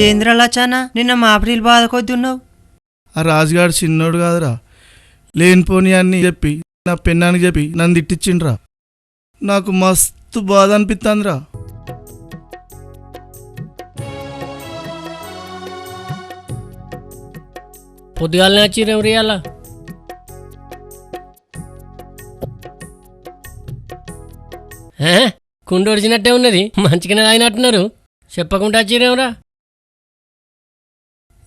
ఏంద్రలాచానా నిన్న మాపిరీలు బాధ కొద్దున్నావు? ఆ రాజుగాడు చిన్నోడు కాదురా, లేనిపోని అన్ని చెప్పి నా పెన్నానికి చెప్పి నన్ను తిట్టించిండ్రా. నాకు మస్తు బాధ అనిపిస్తుందిరా. పొద్దుగాలనే వచ్చిరేం రియాలా? కుండు ఒడిచినట్టే ఉన్నది, మంచిగానే తాగినట్టున్నారు. చెప్పకుండా వచ్చిరేంరా?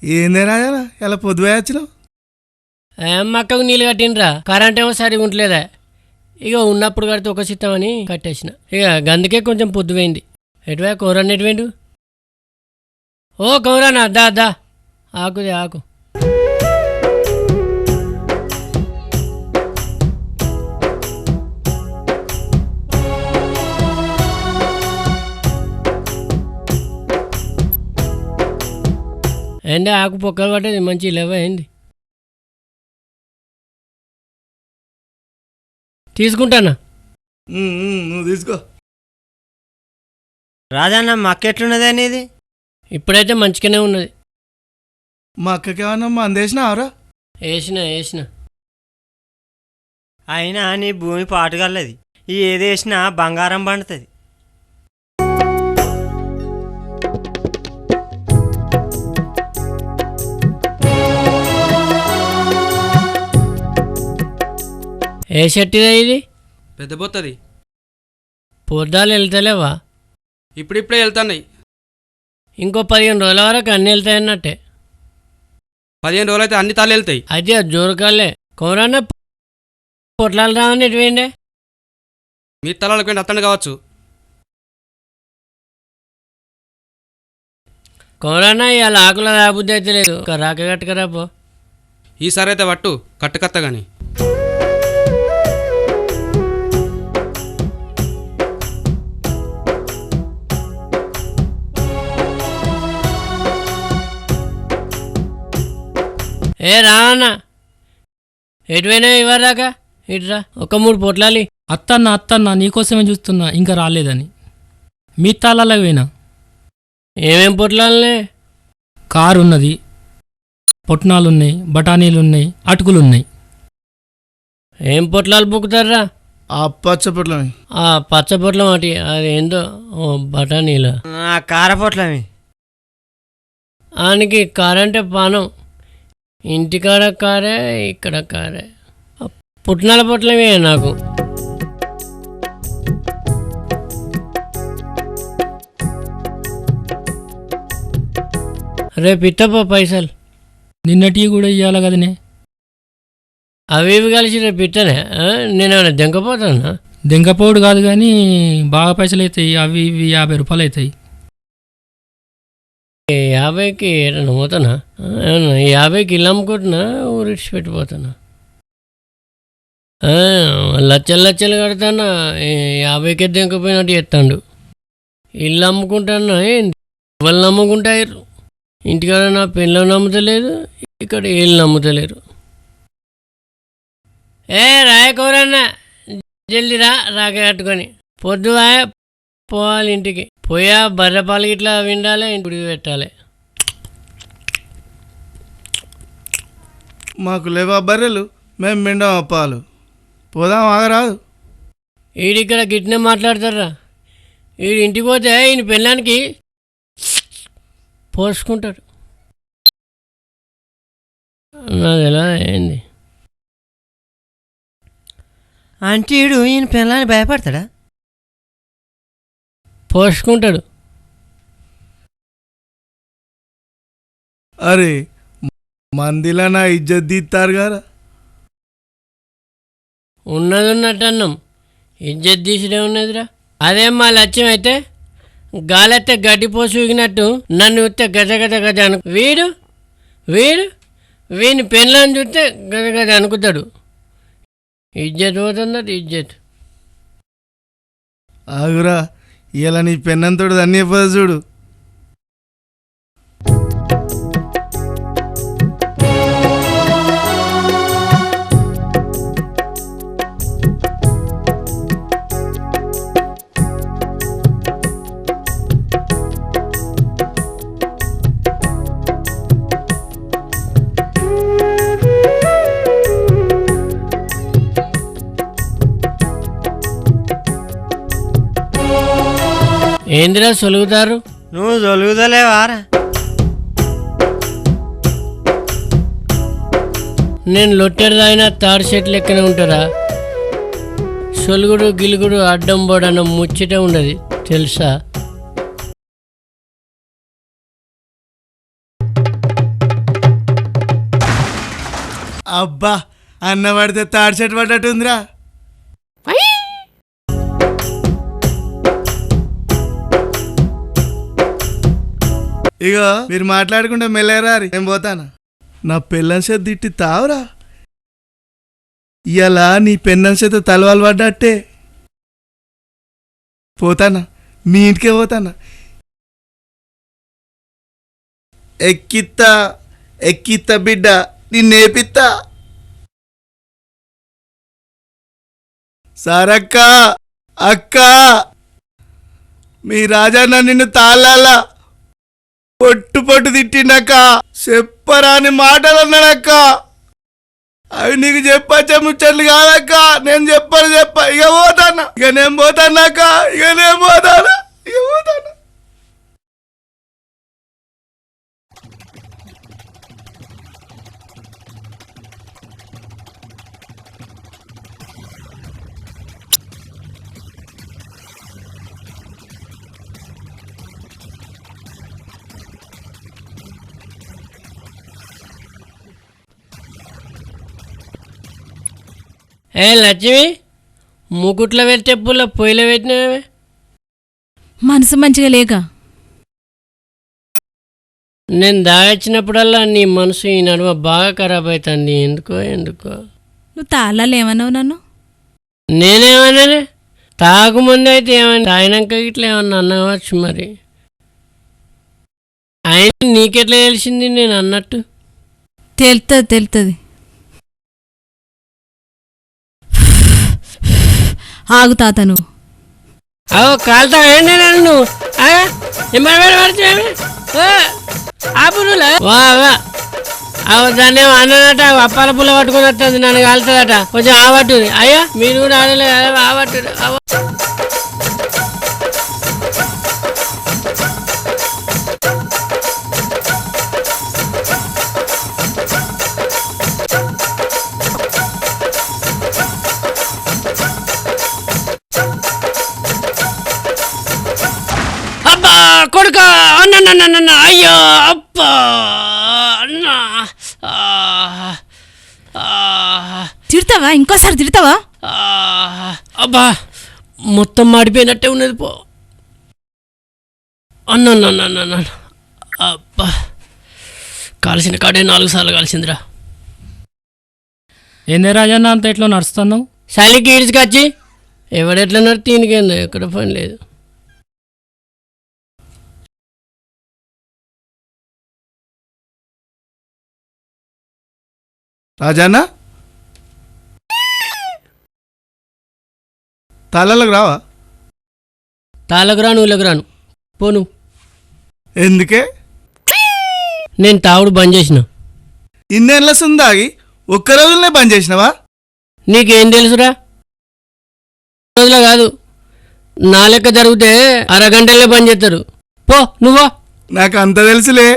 ఏందేనా ఇలా పొద్దుపోయి వచ్చినావు? మక్కకు నీళ్ళు కట్టినరా, కరెంట్ ఏమో సరిగా ఉంటలేదా. ఇక ఉన్నప్పుడు కడితే ఒక చిత్తమని కట్టేసిన. ఇక గందుకే కొంచెం పొద్దుపోయింది. ఎటువా కౌరాన్ని ఎటువేండు? ఓ కౌరానా, దా ఆకుదే ఆకు. ఏంటి ఆకు పొక్కలు పట్టేది మంచి లేవా ఏంది? తీసుకుంటానా? నువ్వు తీసుకో. రాజన్న మా అక్క ఎట్లున్నది అనేది? ఇప్పుడైతే మంచిగానే ఉన్నది. మా అక్కకి ఏమన్నా మందేసినావరా? వేసిన అయినా నీ భూమి పాటుగల్లది, ఏదేసినా బంగారం పండుతుంది. ఏ షర్టిదా ఇది? పెద్ద పోతుంది. పొద్దాలు వెళ్తలేవా? ఇప్పుడిప్పుడే వెళ్తున్నాయి. ఇంకో 15 రోజుల వరకు అన్నీ వెళ్తాయి అన్నట్టే. 15 రోజులు అయితే అన్ని తాళ్ళు వెళ్తాయి. అదే జోరుకాలే. కౌరన్న పొట్లాలు రావని ఎటువేండే? మీ తలాలకు పోయి అత్తండి కావచ్చు. కౌరన్న ఇవాళ ఆకుల రాబుద్ది అయితే లేదు, రాక కట్టుకరాపో. ఈసారి అయితే పట్టు కట్టుకత్త గాని. ఏ రావన్న, ఎటువైనా ఇవ్వరాకా ఇట్రా, ఒక 3 పొట్లాలి. అత్తన్న నీకోసమే చూస్తున్నా, ఇంకా రాలేదని. మీ తాళాలకు పోయినా. ఏమేం పొట్లాలనే? కారు ఉన్నది, పొట్నాలున్నాయి, బఠానీలున్నాయి, అటుకులున్నాయి. ఏం పొట్లాలు బుక్కుతారా? ఆ పచ్చపట్లని. ఆ పచ్చ పొట్లం అటి, అది ఏందో బఠానీలు. కారపొట్లమి. ఆయనకి కారంటే పానం. ఇంటికాడ కారే, ఇక్కడ కారే. పుట్నాల పొట్లమే నాకు. రేపు ఇట్టపో పైసలు. నిన్నటి కూడా ఇవ్వాలి కదనే. అవి ఇవి కలిసి రేపు ఇట్టనే. నేనేమైనా దెంకపోతానా? దెంకపోడు కాదు కానీ బాగా పైసలు అవుతాయి. అవి ఇవి 50 రూపాయలు అవుతాయి. 50కి ఏదైనా పోతానా? 50కి ఇల్లు అమ్ముకుంటున్నా, ఊరిడిచి పెట్టిపోతానా? లచ్చలు కడతానా? 50కి దెంకపోయినట్టు చెప్తాడు. ఇల్లు అమ్ముకుంటానా ఏంది? ఎవరు నమ్ముకుంటారు? ఇంటికాడ నా పిల్లలు నమ్ముతలేదు, ఇక్కడ వీళ్ళు నమ్ముతలేరు. రాయకూరన్నా జల్దీ రాక కట్టుకొని పొద్దువా పోవాలి ఇంటికి. పోయా బర్రెపాలు ఇట్లా విండాలి, ఇంటికి పెట్టాలి. మాకు లేవా బర్రెలు, మేము మెండామా పాలు. పోదాం, ఆగరాదు. ఈడిక్కడ గిట్నే మాట్లాడతారా? వీడి ఇంటికి పోతే ఈయన పెళ్ళానికి పోసుకుంటాడు. నాది ఎలా ఏంది అంటే ఈడు ఈయన పిల్లని భయపడతాడా? పోసుకుంటాడు. అరే మందిలా నా ఇజ్జత్ తీస్తారు కదా. ఉన్నది ఉన్నట్టు అన్నాం, ఇజ్జత్ తీసిడే ఉన్నదిరా. అదేం మా లక్ష్యం అయితే గాలెత్తే గడ్డి పోసి ఊగినట్టు నన్ను చూస్తే గజ గజ గజ అను. వీని పెళ్ళని చూస్తే గజ గజ అనుకుతాడు. ఇజ్జత్ పోతుందట ఇజ్జత్. ఆగురా, ఇలా నీ పెన్నంతోడు అన్నీ చెప్పదు చూడు. ఏందిరా సొలుగుతారు? నువ్వు తొలుగుతలేవారా? నేను లొట్టెడు తాగిన తాడు చెట్లు లెక్కనే ఉంటారా? సొలుగుడు గిలుగుడు అడ్డం బోడన్న ముచ్చట ఉండదు తెలుసా? అబ్బా అన్న పడితే తాడి చెట్టు పడ్డట్టుందిరా. ఇగో మీరు మాట్లాడుకుంటే మెల్లరారి నేను పోతాను. నా పెళ్ళం చేత తిట్టి తావురా. ఇలా నీ పెన్నం చేత తలవాలు పడ్డట్టే. పోతానా, మీ ఇంటికే పోతానా. ఎక్కిత్తా ఎక్కిత్తా బిడ్డ, నిన్నేపిత్తా. సారక్క, అక్క, మీ రాజన్న నిన్ను తాళాల పొట్టు పొట్టు తిట్టిండక్క. చెప్పరాని మాటలు అన్నాడక్క. అవి నీకు చెప్పచ్చే ముచ్చట్లు కాదక్క. నేను చెప్ప ఇక పోతాను, ఇక నేను పోతానక్క, ఇక నేను పోతాను, ఇక పోతాను. ఏ లక్ష్మి, ముకుట్లో పెట్టే పుల్ల పొయ్యిలో పెట్టినవే. మనసు మంచిగా లేక నేను దాగచ్చినప్పుడల్లా నీ మనసు ఈ నడుమ బాగా ఖరాబ్ అవుతుంది. ఎందుకో నువ్వు తాళాలు ఏమన్నావు నన్ను? నేనేమన్నానే? తాగుముందు అయితే ఏమన్నా, తాగినాక ఇట్లా ఏమన్నా అన్నవచ్చు. మరి ఆయన నీకెట్లా తెలిసింది నేను అన్నట్టు? తెలుస్తుంది. ఆగు తాత, నువ్వు అవు కాలుతా ఏంటి నన్ను దాన్ని అన్నదట, అప్పాల పుల్ల పట్టుకుని వస్తుంది, నన్ను కాలుతుందట. కొంచెం ఆవట్టుంది. అయ్యా మీరు కూడా ఆడలే ఆవట్టు. అబ్బా కొడుక అన్న అయ్యో అబ్బా అన్న. తిడతావా? ఇంకోసారి తిడతావా? అబ్బా మొత్తం మాడిపోయినట్టే ఉన్నది పో అన్న. అబ్బా కాల్సిన కాడే 4 సార్లు కాల్సిందిరా. ఏందే రాజన్న అంత ఎట్లా నడుస్తున్నావు? చలికి ఈడ్చుకొచ్చి ఎవడెట్లా నడితే ఈయనకేందో ఎక్కడ పని లేదు. రాజానా, తాళాలకు రావా? తాళ్ళకు రాను ఊళ్ళకు రాను పోను. ఎందుకే? నేను తాగుడు బంద్ చేసిన. ఇన్నేళ్ళ సుందాగి ఒక్క రోజులనే బంద్ చేసినావా? నీకేం తెలుసురా? రోజులో కాదు, నా లెక్క జరిగితే అరగంటలే బంద్ చేస్తారు. పో నువ్వో. నాకు అంత తెలుసులే.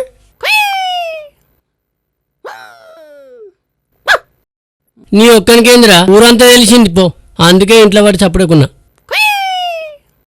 నీ ఒక్కనికేందిరా, ఊరంతా తెలిసింది పో. అందుకే ఇంట్లో పడి చప్పుడుకున్నా.